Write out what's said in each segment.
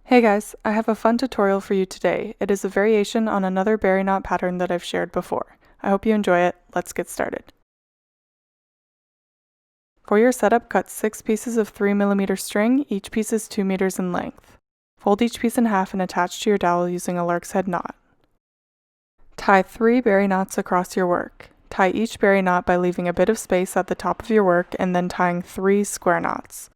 Hey guys, I have a fun tutorial for you today. It is a variation on another berry knot pattern that I've shared before. I hope you enjoy it. Let's get started. For your setup, cut 6 pieces of 3mm string, each piece is 2 meters in length. Fold each piece in half and attach to your dowel using a lark's head knot. Tie 3 berry knots across your work. Tie each berry knot by leaving a bit of space at the top of your work and then tying 3 square knots.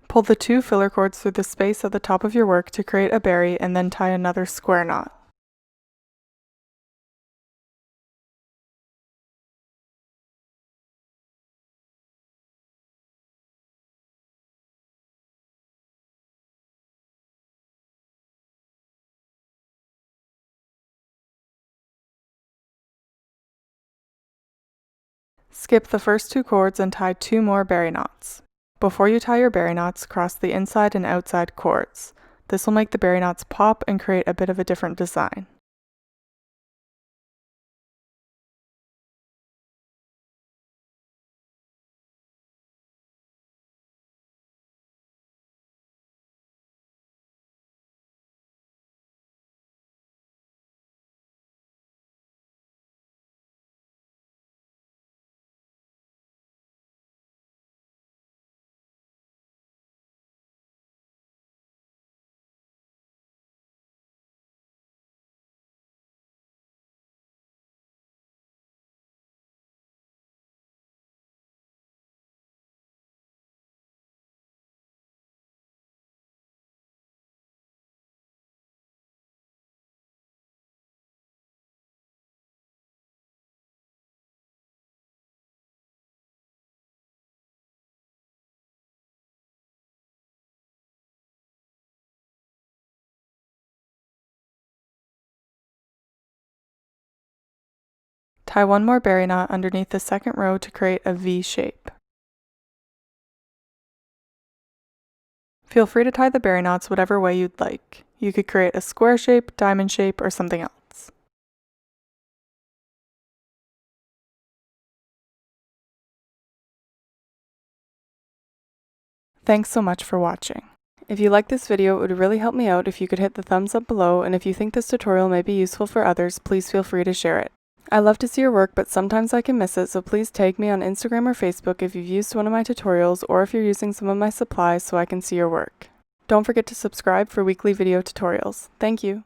Pull the 2 filler cords through the space at the top of your work to create a berry and then tie another square knot. Skip the first 2 cords and tie 2 more berry knots. Before you tie your berry knots, cross the inside and outside cords. This will make the berry knots pop and create a bit of a different design. Tie 1 more berry knot underneath the second row to create a V shape. Feel free to tie the berry knots whatever way you'd like. You could create a square shape, diamond shape, or something else. Thanks so much for watching. If you like this video, it would really help me out if you could hit the thumbs up below, and if you think this tutorial may be useful for others, please feel free to share it. I love to see your work, but sometimes I can miss it, so please tag me on Instagram or Facebook if you've used one of my tutorials or if you're using some of my supplies so I can see your work. Don't forget to subscribe for weekly video tutorials. Thank you!